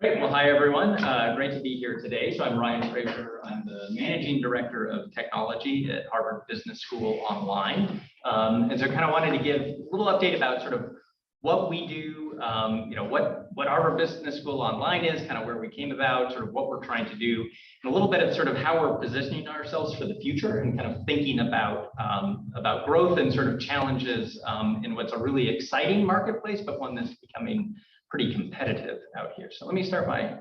Great. Well, hi, everyone. Great to be here today. So I'm Ryan Frazier. I'm the Managing Director of Technology at Harvard Business School Online. And so I kind of wanted to give a little update about sort of what we do, what Harvard Business School Online is, kind of where we came about, sort of what we're trying to do, and a little bit of sort of how we're positioning ourselves for the future and kind of thinking about growth and sort of challenges in what's a really exciting marketplace, but one that's becoming pretty competitive out here. So let me start my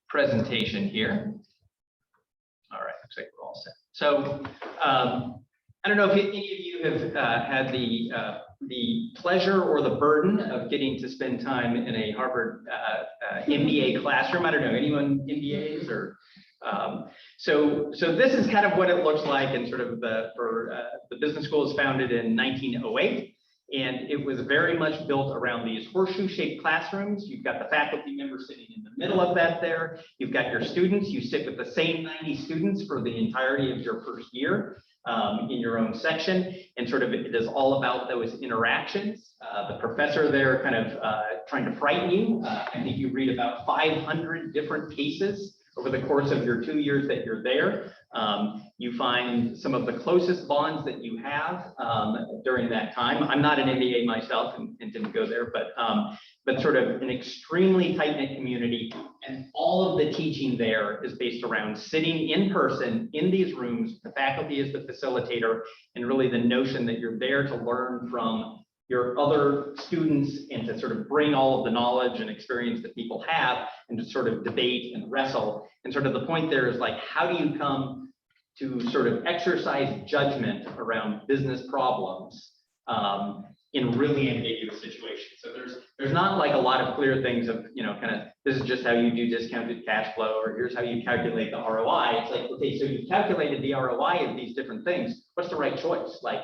presentation here. All right, looks like we're all set. So I don't know if any of you have had the pleasure or the burden of getting to spend time in a Harvard MBA classroom. I don't know, anyone MBAs or? So this is kind of what it looks like, and sort of the business school was founded in 1908. And it was very much built around these horseshoe-shaped classrooms. You've got the faculty members sitting in the middle of that there. You've got your students. You sit with the same 90 students for the entirety of your first year in your own section. And sort of it is all about those interactions. The professor there kind of trying to frighten you. I think you read about 500 different cases over the course of your 2 years that you're there. You find some of the closest bonds that you have during that time. I'm not an MBA myself and didn't go there, but sort of an extremely tight-knit community. And all of the teaching there is based around sitting in person in these rooms. The faculty is the facilitator, and really the notion that you're there to learn from your other students and to sort of bring all of the knowledge and experience that people have and to sort of debate and wrestle. And sort of the point there is like, how do you come to sort of exercise judgment around business problems in really ambiguous situations? So there's not like a lot of clear things of, kind of, this is just how you do discounted cash flow, or here's how you calculate the ROI. It's like, okay, so you've calculated the ROI of these different things. What's the right choice? Like,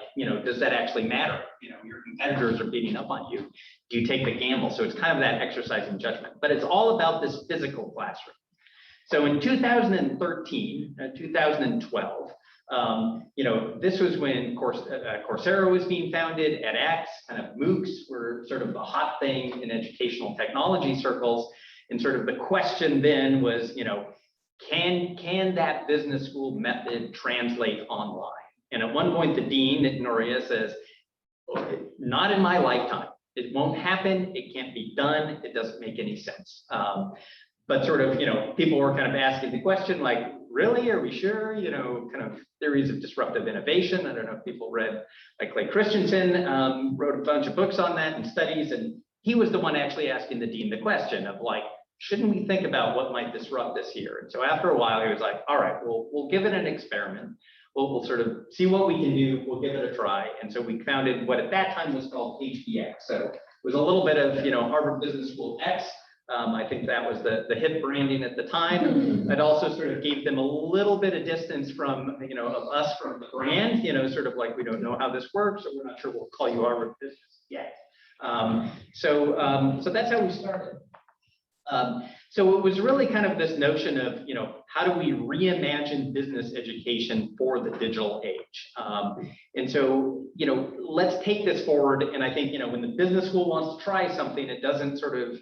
does that actually matter? Your competitors are beating up on you. Do you take the gamble? So it's kind of that exercise in judgment, but it's all about this physical classroom. So in 2013, 2012, this was when Coursera was being founded, edX, kind of MOOCs were sort of the hot thing in educational technology circles. And sort of the question then was, can that business school method translate online? And at one point, the dean at Noria says, not in my lifetime. It won't happen. It can't be done. It doesn't make any sense. But sort of, people were kind of asking the question, like, really, are we sure? Kind of theories of disruptive innovation. I don't know if people read, like Clay Christensen wrote a bunch of books on that and studies, and he was the one actually asking the dean the question of like, shouldn't we think about what might disrupt us here? And so after a while, he was like, all right, we'll give it an experiment. We'll sort of see what we can do. We'll give it a try. And so we founded what at that time was called HBS. So it was a little bit of, Harvard Business School X. I think that was the hip branding at the time. It also sort of gave them a little bit of distance from, of us from the brand, sort of like, we don't know how this works, or we're not sure we'll call you Harvard Business yet. So that's how we started. So it was really kind of this notion of, how do we reimagine business education for the digital age? And so, let's take this forward. And I think, when the business school wants to try something, it doesn't sort of,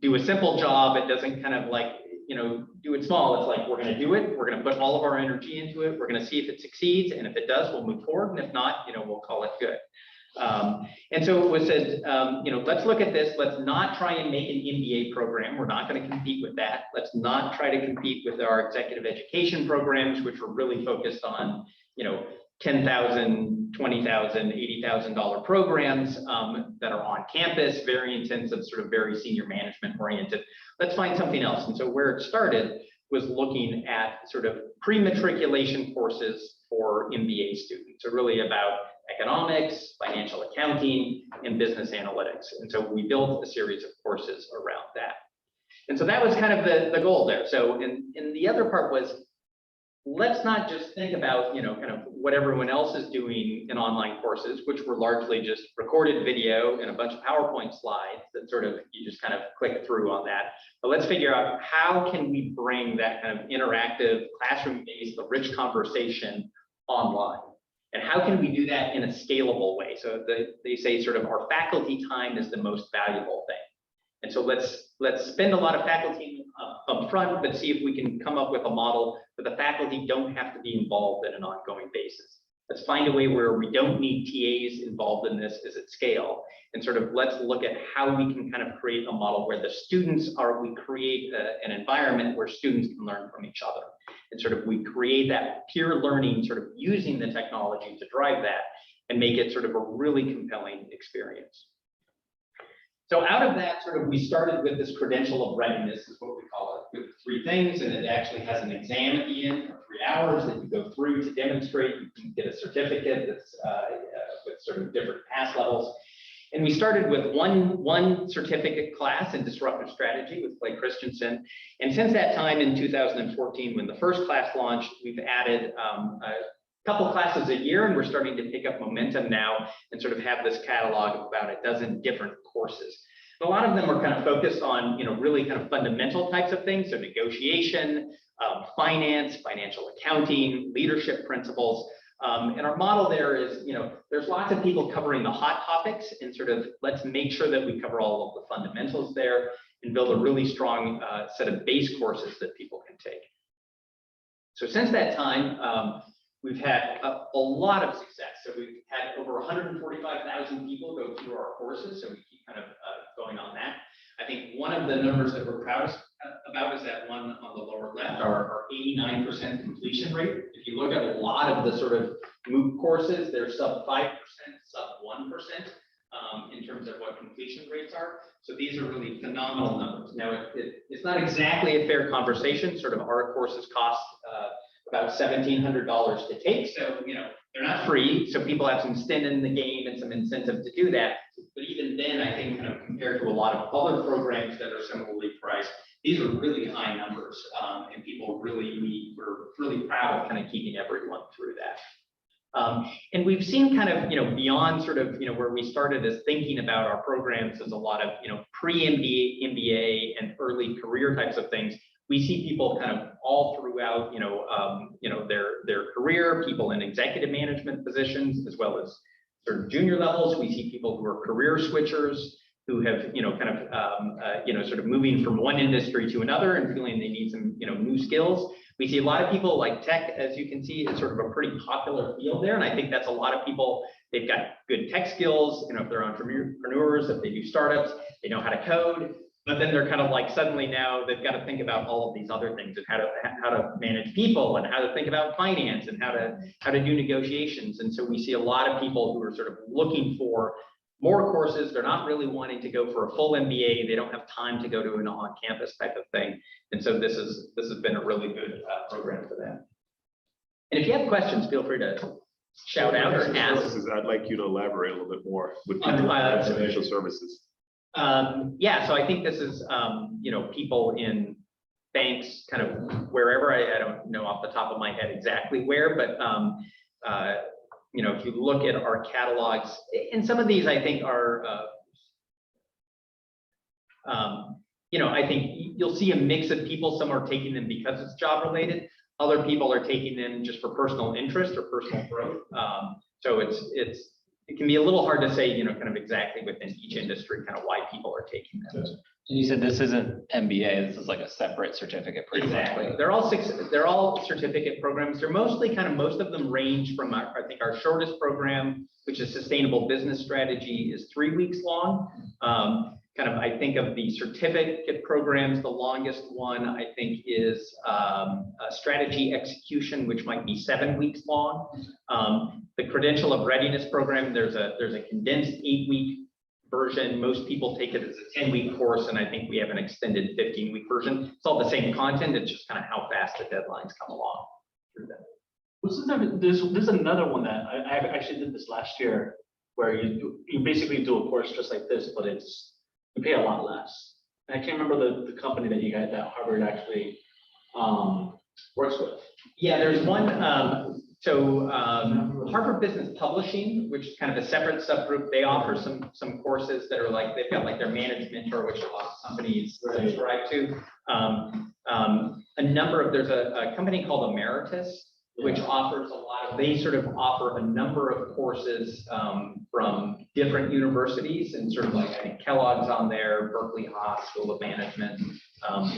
do a simple job. It doesn't kind of like, do it small. It's like, we're going to do it. We're going to put all of our energy into it. We're going to see if it succeeds. And if it does, we'll move forward. And if not, we'll call it good. And so it was said, let's look at this. Let's not try and make an MBA program. We're not going to compete with that. Let's not try to compete with our executive education programs, which are really focused on, $10,000, $20,000, $80,000 programs that are on campus, very intensive, sort of very senior management oriented. Let's find something else. And so where it started was looking at sort of pre-matriculation courses for MBA students. So really about economics, financial accounting, and business analytics. And so we built a series of courses around that. And so that was kind of the goal there. So, and the other part was, let's not just think about, kind of what everyone else is doing in online courses, which were largely just recorded video and a bunch of PowerPoint slides that sort of, you just kind of click through on that. But let's figure out, how can we bring that kind of interactive, classroom-based, the rich conversation online? And how can we do that in a scalable way? So they say sort of our faculty time is the most valuable thing. And so let's spend a lot of faculty up front, but see if we can come up with a model where the faculty don't have to be involved in an ongoing basis. Let's find a way where we don't need TAs involved in this as at scale, and sort of let's look at how we can kind of create a model where the students we create an environment where students can learn from each other. And sort of we create that peer learning, sort of using the technology to drive that and make it sort of a really compelling experience. So out of that, sort of, we started with this credential of readiness, is what we call it, with 3 things, and it actually has an exam at the end for 3 hours that you go through to demonstrate. You can get a certificate that's with sort of different pass levels. And we started with one certificate class in disruptive strategy with Clay Christensen. And since that time in 2014, when the first class launched, we've added a couple classes a year, and we're starting to pick up momentum now and sort of have this catalog of about a dozen different courses. And a lot of them are kind of focused on, really kind of fundamental types of things. So negotiation, finance, financial accounting, leadership principles. And our model there is, there's lots of people covering the hot topics, and sort of let's make sure that we cover all of the fundamentals there and build a really strong set of base courses that people can take. So since that time, we've had a lot of success. So we've had over 145,000 people go through our courses. So we keep kind of going on that. I think one of the numbers that we're proudest about is that one on the lower left, our 89% completion rate. If you look at a lot of the sort of MOOC courses, they're sub 5%, sub 1% in terms of what completion rates are. So these are really phenomenal numbers. Now, it's not exactly a fair conversation. Sort of our courses cost about $1,700 to take. So, they're not free. So people have some skin in the game and some incentive to do that. But even then, I think kind of compared to a lot of other programs that are similarly priced, these are really high numbers. And people we're really proud of kind of keeping everyone through that. And we've seen kind of, beyond sort of, where we started as thinking about our programs as a lot of, pre-MBA, MBA and early career types of things. We see people kind of all throughout, their career, people in executive management positions, as well as sort of junior levels. We see people who are career switchers, who have, sort of moving from one industry to another and feeling they need some, new skills. We see a lot of people like tech, as you can see, it's sort of a pretty popular field there. And I think that's a lot of people, they've got good tech skills, if they're entrepreneurs, if they do startups, they know how to code. But then they're kind of like suddenly now they've got to think about all of these other things and how to manage people and how to think about finance and how to do negotiations. And so we see a lot of people who are sort of looking for more courses. They're not really wanting to go for a full MBA. They don't have time to go to an on-campus type of thing. And so this has been a really good program for them. And if you have questions, feel free to shout out or ask. I'd like you to elaborate a little bit more with financial services. Yeah, so I think this is, people in banks, kind of wherever, I don't know off the top of my head exactly where, but, if you look at our catalogs, and some of these I think are, I think you'll see a mix of people. Some are taking them because it's job related. Other people are taking them just for personal interest or personal growth. So it can be a little hard to say, kind of exactly within each industry, kind of why people are taking them. And you said this isn't MBA, this is like a separate certificate pretty Exactly. much. They're all certificate programs. They're mostly most of them range from, I think our shortest program, which is Sustainable Business Strategy, is 3 weeks long. I think of the certificate programs, the longest one I think is Strategy Execution, which might be 7 weeks long. The Credential of Readiness program, there's a condensed 8-week version. Most people take it as a 10-week course, and I think we have an extended 15-week version. It's all the same content. It's just kind of how fast the deadlines come along through that. There's another one that I actually did this last year, where you basically do a course just like this, but you pay a lot less. And I can't remember the company that Harvard actually works with. Yeah, there's one. Harvard Business Publishing, which is kind of a separate subgroup, they offer some courses that are like, they've got like their management mentor, which a lot of companies subscribe to. There's a company called Emeritus which offers a lot of, they sort of offer a number of courses from different universities, and sort of like, I think Kellogg's on there, Berkeley Haas School of Management,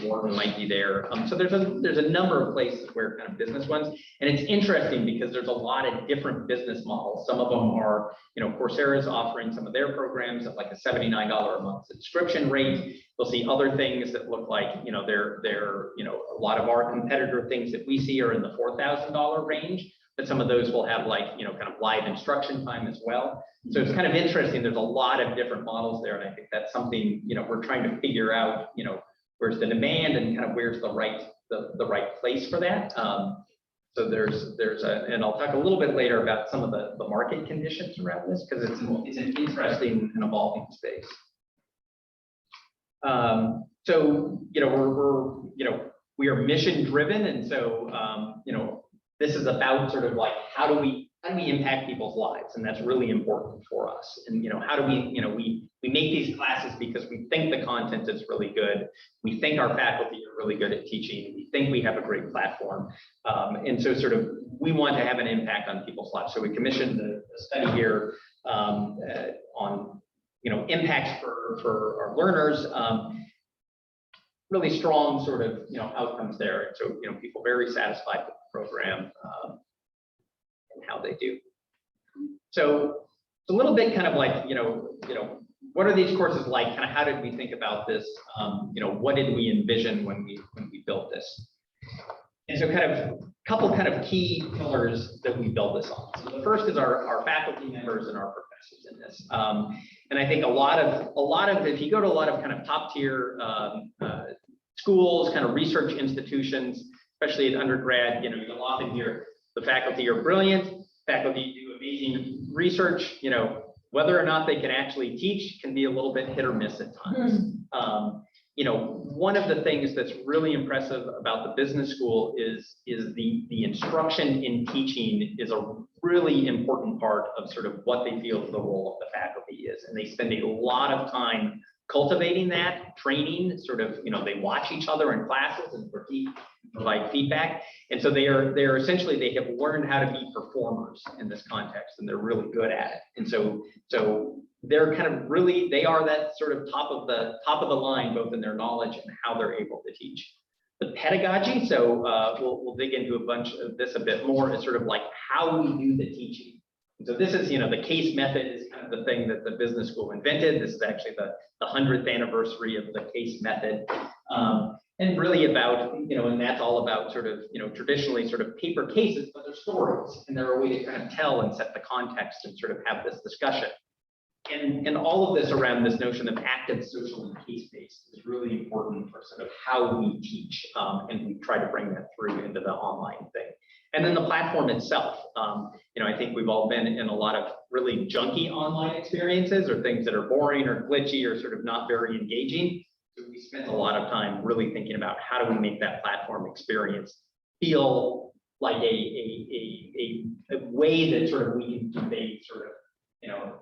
Wharton might be there. So there's a number of places where kind of business ones, and it's interesting because there's a lot of different business models. Some of them are, Coursera's offering some of their programs at like a $79 a month subscription rate. We'll see other things that look like, they're a lot of our competitor things that we see are in the $4,000 range, but some of those will have like, kind of live instruction time as well. So it's kind of interesting. There's a lot of different models there. And I think that's something, we're trying to figure out, where's the demand and kind of where's the right place for that. So and I'll talk a little bit later about some of the market conditions around this, because it's an interesting and evolving space. So, we are mission driven. And so, this is about sort of like, how do we impact people's lives? And that's really important for us. And, how do we make these classes because we think the content is really good. We think our faculty are really good at teaching. We think we have a great platform. And so sort of, we want to have an impact on people's lives. So we commissioned a study here on, impacts for our learners. Really strong sort of, outcomes there. And so, people very satisfied with the program and how they do. So it's a little bit kind of like, what are these courses like? Kind of how did we think about this? What did we envision when we built this? And so kind of a couple kind of key pillars that we built this on. So the first is our faculty members and our professors in this. And I think a lot of if you go to a lot of kind of top tier schools, kind of research institutions, especially at undergrad, you'll often hear the faculty are brilliant, faculty do amazing research, whether or not they can actually teach can be a little bit hit or miss at times. One of the things that's really impressive about the business school is the instruction in teaching is a really important part of sort of what they feel the role of the faculty is. And they spend a lot of time cultivating that, training, sort of, they watch each other in classes and provide feedback. And so they are essentially, they have learned how to be performers in this context, and they're really good at it. And so they're kind of really, they are that sort of top of the line, both in their knowledge and how they're able to teach. The pedagogy, so we'll dig into a bunch of this a bit more, is sort of like how we do the teaching. So this is, the case method is kind of the thing that the business school invented. This is actually the 100th anniversary of the case method. And really about, and that's all about sort of, traditionally sort of paper cases, but they're stories, and they're a way to kind of tell and set the context and sort of have this discussion. And all of this around this notion of active social and case-based is really important for sort of how we teach, and we try to bring that through into the online thing. And then the platform itself, I think we've all been in a lot of really junky online experiences, or things that are boring or glitchy or sort of not very engaging. So we spent a lot of time really thinking about how do we make that platform experience feel like a way that sort of we can convey sort of,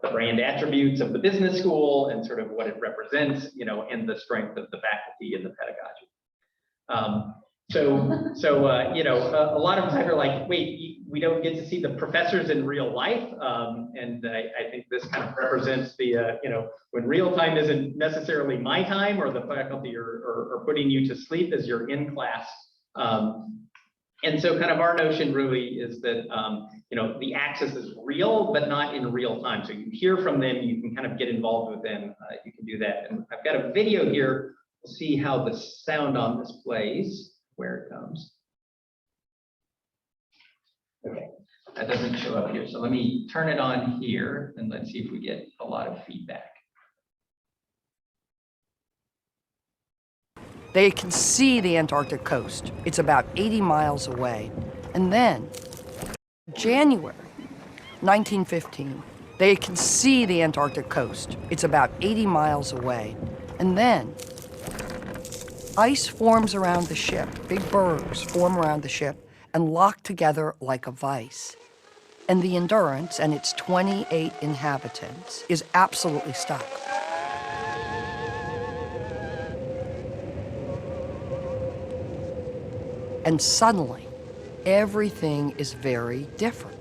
the brand attributes of the business school and sort of what it represents, and the strength of the faculty and the pedagogy. A lot of times are like, wait, we don't get to see the professors in real life. And I think this kind of represents the, when real time isn't necessarily my time, or the faculty are putting you to sleep as you're in class. And so kind of our notion really is that, the access is real, but not in real time. So you hear from them, you can kind of get involved with them, you can do that. And I've got a video here. We'll see how the sound on this plays, where it comes. Okay, that doesn't show up here. So let me turn it on here, and let's see if we get a lot of feedback. They can see the Antarctic coast. It's about 80 miles away. And then, January 1915, they can see the Antarctic coast. It's about 80 miles away. And then, ice forms around the ship. Big bergs form around the ship and lock together like a vise. And the Endurance and its 28 inhabitants is absolutely stuck. And suddenly, everything is very different.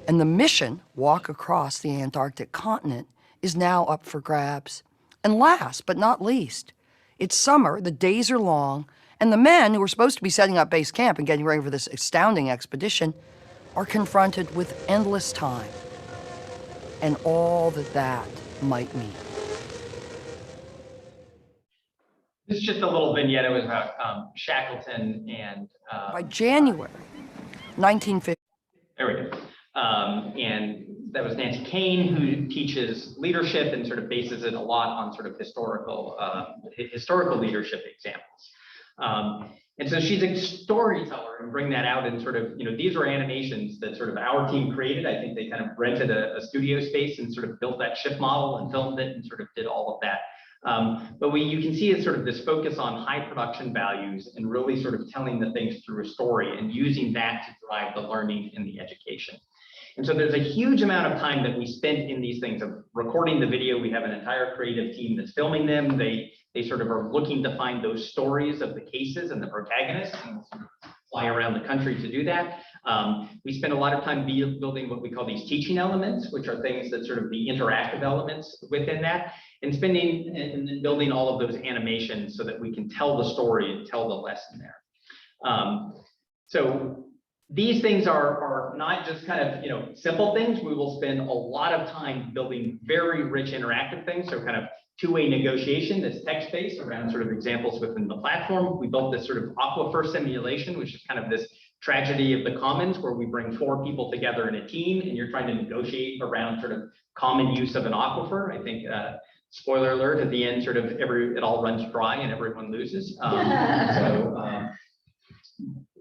And the mission, walk across the Antarctic continent, is now up for grabs. And last but not least, it's summer, the days are long, and the men who are supposed to be setting up base camp and getting ready for this astounding expedition are confronted with endless time and all that might mean. This is just a little vignette. It was about Shackleton and By January 1950. there we go. And that was Nancy Kane, who teaches leadership and sort of bases it a lot on sort of historical leadership examples. And so she's a storyteller and bring that out and sort of, these were animations that sort of our team created. I think they kind of rented a studio space and sort of built that ship model and filmed it and sort of did all of that. But what you can see is sort of this focus on high production values and really sort of telling the things through a story and using that to drive the learning and the education. And so there's a huge amount of time that we spent in these things of recording the video. We have an entire creative team that's filming them. They sort of are looking to find those stories of the cases and the protagonists and sort of fly around the country to do that. We spend a lot of time building what we call these teaching elements, which are things that sort of the interactive elements within that, and spending and then building all of those animations so that we can tell the story and tell the lesson there. So these things are not just kind of simple things. We will spend a lot of time building very rich interactive things. So kind of two-way negotiation that's text-based around sort of examples within the platform. We built this sort of aquifer simulation, which is kind of this tragedy of the commons where we bring 4 people together in a team and you're trying to negotiate around sort of common use of an aquifer. I think spoiler alert, at the end sort of it all runs dry and everyone loses.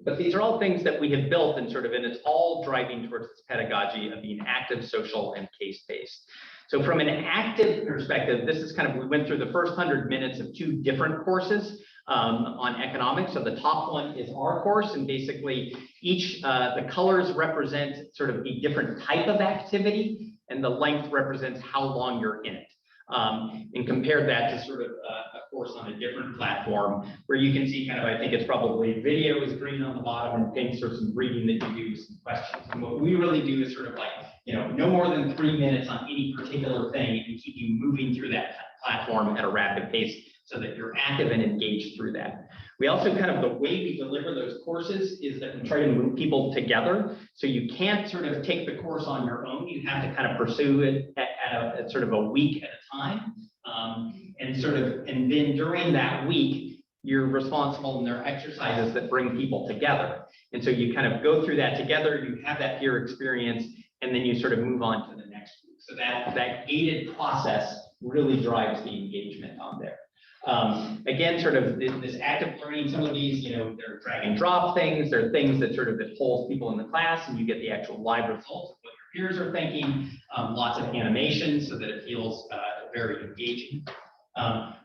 But these are all things that we have built and it's all driving towards this pedagogy of being active, social, and case-based. So from an active perspective, this is kind of, we went through the first 100 minutes of 2 different courses on economics. So the top one is our course, and basically each, the colors represent sort of a different type of activity, and the length represents how long you're in it. And compare that to sort of a course on a different platform where you can see kind of, I think it's probably video is green on the bottom and pinks are some reading that you do, some questions. And what we really do is sort of like, no more than 3 minutes on any particular thing and keep you moving through that platform at a rapid pace so that you're active and engaged through that. We also kind of, the way we deliver those courses is that we try to move people together. So you can't sort of take the course on your own. You have to kind of pursue it at sort of a week at a time. And then during that week, you're responsible, and there are exercises that bring people together. And so you kind of go through that together, you have that peer experience, and then you sort of move on to the next week. So that gated process really drives the engagement on there. Again, sort of this active learning, some of these, they're drag and drop things. They're things that sort of it holds people in the class and you get the actual live results of what your peers are thinking. Lots of animation so that it feels very engaging.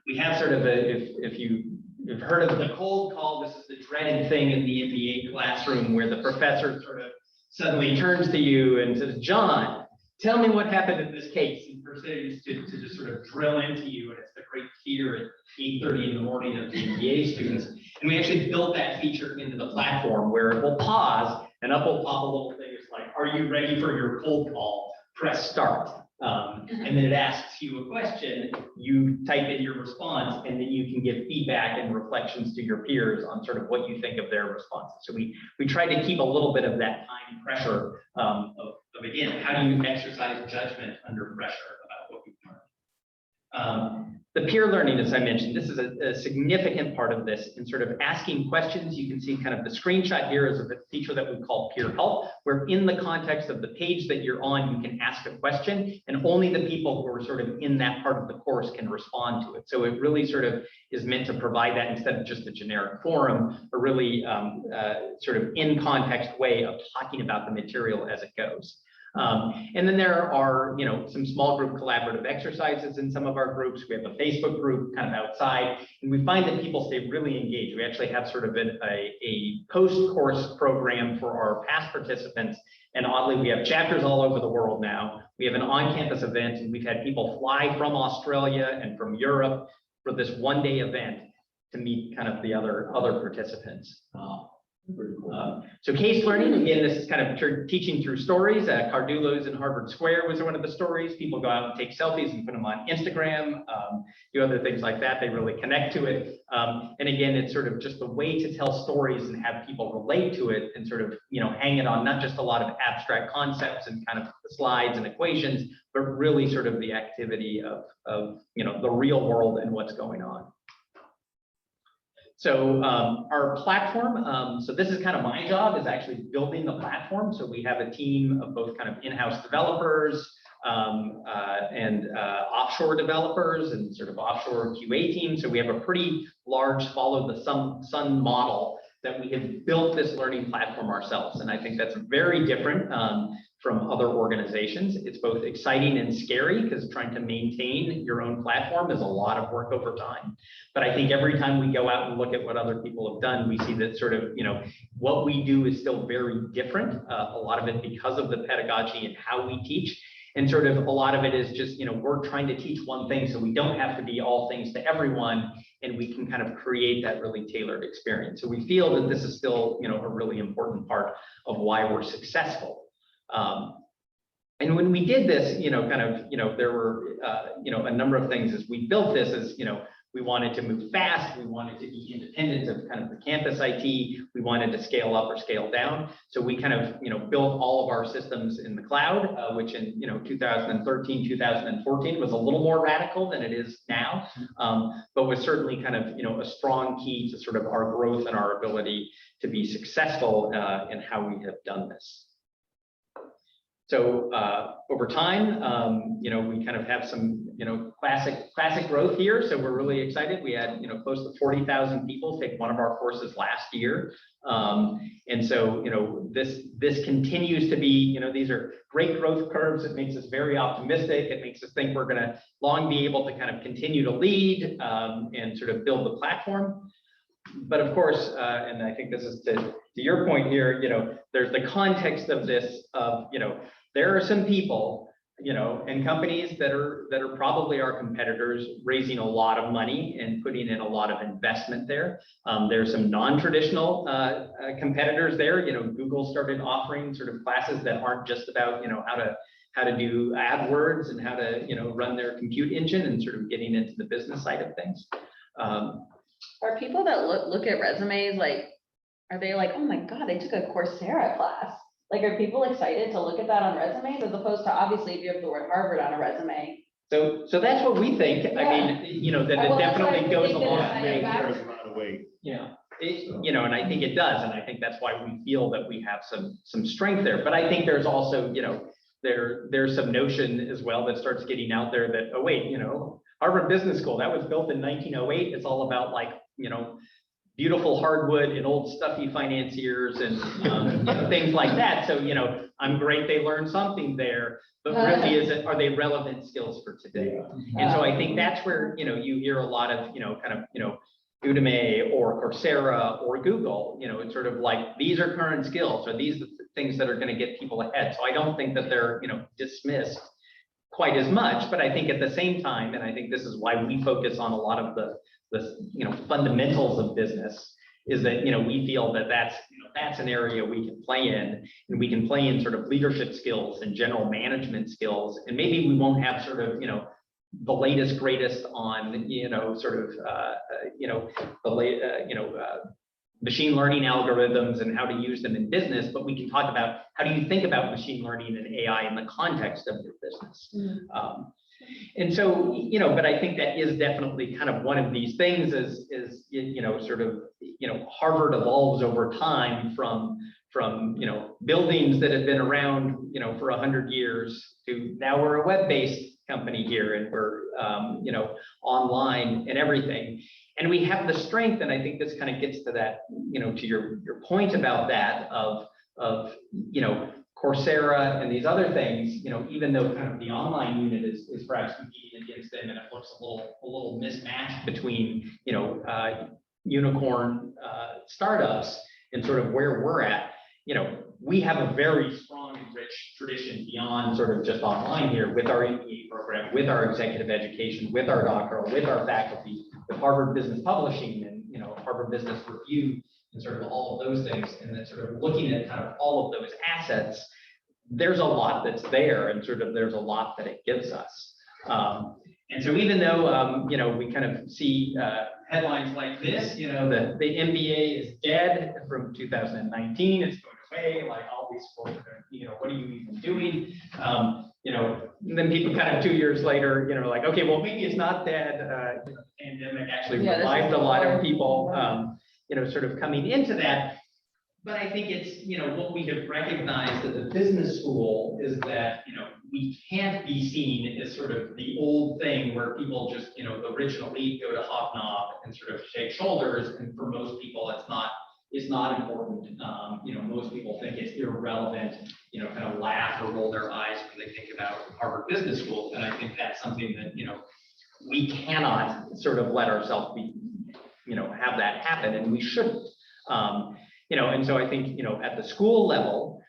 We have sort of if you've heard of the cold call, this is the dreaded thing in the MBA classroom where the professor sort of suddenly turns to you and says, John, tell me what happened in this case, and proceeds to just sort of drill into you. And it's the great fear at 8:30 in the morning of the MBA students. And we actually built that feature into the platform where it will pause and up will pop a little thing. It's like, are you ready for your cold call? Press start. And then it asks you a question, you type in your response, and then you can give feedback and reflections to your peers on sort of what you think of their responses. So we try to keep a little bit of that time pressure of again, how do you exercise judgment under pressure about what you've learned? The peer learning, as I mentioned, this is a significant part of this, and sort of asking questions. You can see kind of the screenshot here is a feature that we call peer help, where in the context of the page that you're on, you can ask a question, and only the people who are sort of in that part of the course can respond to it. So it really sort of is meant to provide that instead of just a generic forum, a really sort of in context way of talking about the material as it goes. And then there are, some small group collaborative exercises in some of our groups. We have a Facebook group kind of outside, and we find that people stay really engaged. We actually have sort of a post-course program for our past participants. And oddly, we have chapters all over the world now. We have an on-campus event, and we've had people fly from Australia and from Europe for this one-day event to meet kind of the other participants. So case learning, again, this is kind of teaching through stories. Cardulo's in Harvard Square was one of the stories. People go out and take selfies and put them on Instagram, do other things like that. They really connect to it. And again, it's sort of just a way to tell stories and have people relate to it and sort of, hang it on not just a lot of abstract concepts and kind of slides and equations, but really sort of the activity of the real world and what's going on. So our platform, so this is kind of my job, is actually building the platform. So we have a team of both kind of in-house developers and offshore developers and sort of offshore QA team. So we have a pretty large follow the sun model that we have built this learning platform ourselves. And I think that's very different from other organizations. It's both exciting and scary because trying to maintain your own platform is a lot of work over time. But I think every time we go out and look at what other people have done, we see that sort of, what we do is still very different. A lot of it because of the pedagogy and how we teach. And sort of a lot of it is just, we're trying to teach one thing, so we don't have to be all things to everyone, and we can kind of create that really tailored experience. So we feel that this is still, a really important part of why we're successful. And when we did this, there were, a number of things as we built this as, we wanted to move fast. We wanted to be independent of kind of the campus IT. We wanted to scale up or scale down. So we kind of, built all of our systems in the cloud, which in, 2013, 2014 was a little more radical than it is now, but was certainly kind of, a strong key to sort of our growth and our ability to be successful in how we have done this. So over time, we kind of have some, classic growth here. So we're really excited. We had, close to 40,000 people take one of our courses last year. And so, this continues to be, these are great growth curves. It makes us very optimistic. It makes us think we're going to long be able to kind of continue to lead and sort of build the platform. But of course, and I think this is to your point here, there's the context of this of, there are some people, and companies that are probably our competitors raising a lot of money and putting in a lot of investment there. There's some non-traditional competitors there. Google started offering sort of classes that aren't just about, how to do AdWords and how to, run their compute engine and sort of getting into the business side of things. Are people that look at resumes, like, are they like, oh my God, I took a Coursera class? Like, are people excited to look at that on resumes as opposed to obviously if you have the word Harvard on a resume? So that's what we think. Yeah. I mean, that it definitely goes a long way. And I think it does. And I think that's why we feel that we have some strength there. But I think there's also, there's some notion as well that starts getting out there that, oh, wait, Harvard Business School, that was built in 1908. It's all about like, beautiful hardwood and old stuffy financiers and things like that. So, I'm great they learned something there, but really are they relevant skills for today? And so I think that's where, you hear a lot of, Udemy or Coursera or Google, it's sort of like, these are current skills, or these are the things that are going to get people ahead. So I don't think that they're, dismissed quite as much, but I think at the same time, and I think this is why we focus on a lot of the fundamentals of business, is that, we feel that that's an area we can play in, and we can play in sort of leadership skills and general management skills. And maybe we won't have sort of, the latest, greatest on, machine learning algorithms and how to use them in business, but we can talk about how do you think about machine learning and AI in the context of your business. Mm-hmm. And so, but I think that is definitely kind of one of these things is Harvard evolves over time from buildings that have been around, for 100 years to now we're a web-based company here and we're, online and everything. And we have the strength, and I think this kind of gets to that, to your point about that of Coursera and these other things, even though kind of the online unit is perhaps competing against them, and it looks a little mismatched between, unicorn startups and sort of where we're at, we have a very strong and rich tradition beyond sort of just online here with our MBA program, with our executive education, with our doctoral, with our faculty, with Harvard Business Publishing and, Harvard Business Review, and sort of all of those things, and then sort of looking at kind of all of those assets, there's a lot that's there, and sort of there's a lot that it gives us. And so even though, you know, we kind of see headlines like this, you know, the MBA is dead from 2019, it's going away, like all these schools are, you know, what are you even doing? You know, then people kind of 2 years later, you know, like, okay, well, maybe it's not dead. You know, the pandemic actually revived a lot of people, you know, sort of coming into that. But I think it's, you know, what we have recognized at the business school is that, you know, we can't be seen as sort of the old thing where people just, you know, the rich and elite go to hobnob and sort of shake shoulders. And for most people, it's not important. You know, most people think it's irrelevant, you know, kind of laugh or roll their eyes when they think about Harvard Business School. And I think that's something that, you know, we cannot sort of let ourselves be, you know, have that happen, and we shouldn't. You know, and so I think, you know, at the school level,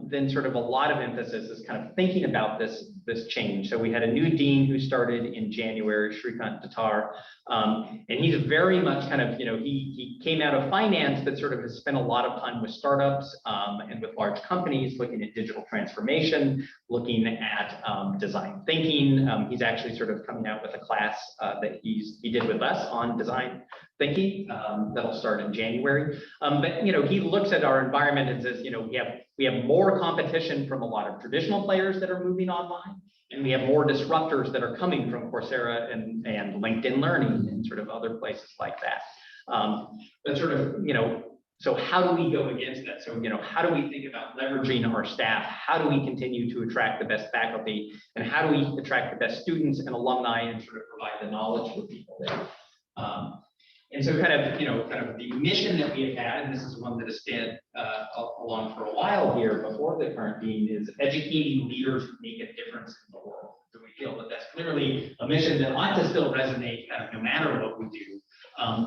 then sort of a lot of emphasis is kind of thinking about this change. So we had a new dean who started in January, Shrikant Datar, and he's very much kind of, you know, he came out of finance, but sort of has spent a lot of time with startups and with large companies, looking at digital transformation, looking at design thinking. He's actually sort of coming out with a class that he did with us on design thinking that'll start in January. But you know, he looks at our environment and says, you know, we have more competition from a lot of traditional players that are moving online, and we have more disruptors that are coming from Coursera and LinkedIn Learning and sort of other places like that. But sort of, you know, so how do we go against that? So, you know, how do we think about leveraging our staff? How do we continue to attract the best faculty? And how do we attract the best students and alumni and sort of provide the knowledge for people there? And so kind of, you know, kind of the mission that we have had, and this is one that has stayed along for a while here before the current dean, is educating leaders who make a difference in the world. So we feel that that's clearly a mission that ought to still resonate kind of no matter what we do,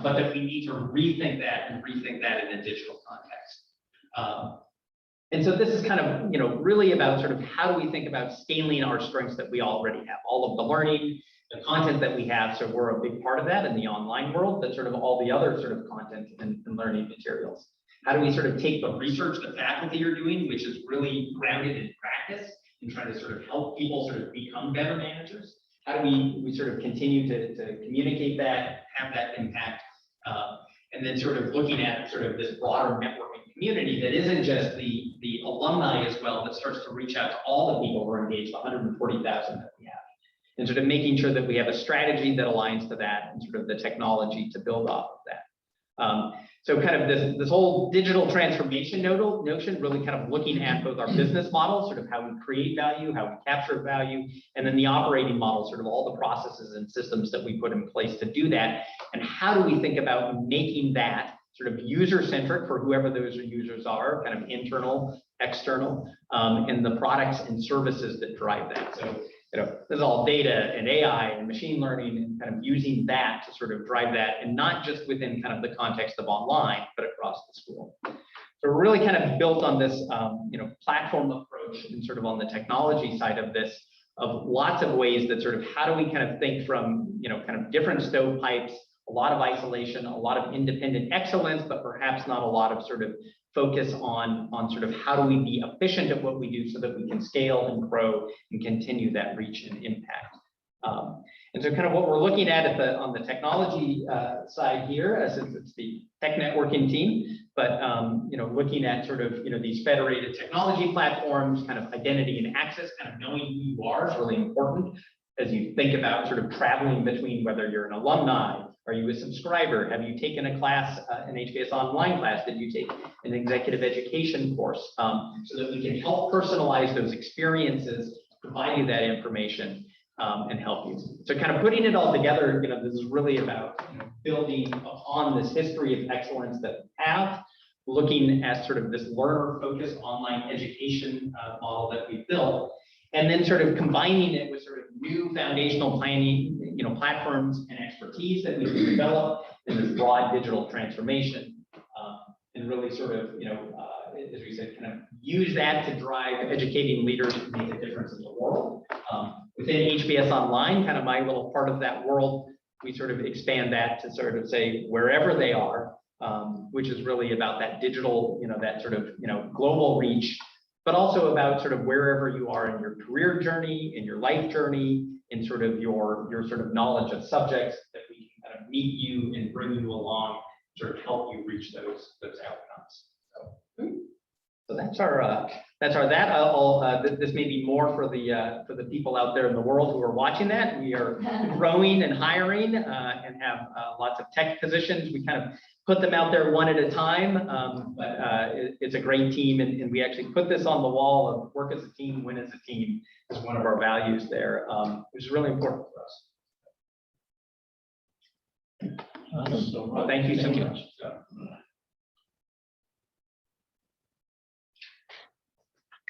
but that we need to rethink that in a digital context. And so this is kind of, you know, really about sort of how do we think about scaling our strengths that we already have, all of the learning, the content that we have. So we're a big part of that in the online world, but sort of all the other sort of content and learning materials. How do we sort of take the research that faculty are doing, which is really grounded in practice, and try to sort of help people sort of become better managers? How do we sort of continue to communicate that, have that impact, and then sort of looking at sort of this broader networking community that isn't just the alumni as well, that starts to reach out to all the people who are engaged, 140,000 that we have. And sort of making sure that we have a strategy that aligns to that and sort of the technology to build off of that. So kind of this whole digital transformation notion, really kind of looking at both our business model, sort of how we create value, how we capture value, and then the operating model, sort of all the processes and systems that we put in place to do that. And how do we think about making that sort of user-centric for whoever those users are, kind of internal, external, and the products and services that drive that. So, you know, there's all data and AI and machine learning and kind of using that to sort of drive that, and not just within kind of the context of online, but across the school. So we're really kind of built on this, you know, platform approach and sort of on the technology side of this, of lots of ways that sort of how do we kind of think from, you know, kind of different stovepipes, a lot of isolation, a lot of independent excellence, but perhaps not a lot of sort of focus on sort of how do we be efficient at what we do so that we can scale and grow and continue that reach and impact. And so kind of what we're looking at on the technology side here, since it's the tech networking team, but you know, looking at sort of, you know, these federated technology platforms, kind of identity and access, kind of knowing who you are is really important as you think about sort of traveling between whether you're an alumni, are you a subscriber? Have you taken a class, an HBS online class? Did you take an executive education course? So that we can help personalize those experiences, provide you that information, and help you. So kind of putting it all together, you know, this is really about, you know, building upon this history of excellence that we have, looking at sort of this learner-focused online education model that we've built, and then sort of combining it with sort of new foundational planning, you know, platforms and expertise that we can develop in this broad digital transformation, and really sort of, you know, as we said, kind of use that to drive educating leaders to make a difference in the world. Within HBS Online, kind of my little part of that world, we sort of expand that to sort of say wherever they are, which is really about that digital, that sort of, global reach, but also about sort of wherever you are in your career journey, in your life journey, in sort of your sort of knowledge of subjects, that we can kind of meet you and bring you along, sort of help you reach those outcomes. So that's our this may be more for the people out there in the world who are watching that. We are growing and hiring and have lots of tech positions. We kind of put them out there one at a time, but it's a great team, and we actually put this on the wall of work as a team, win as a team is one of our values there, which is really important for us. So, Well, thank you so Thank you. much.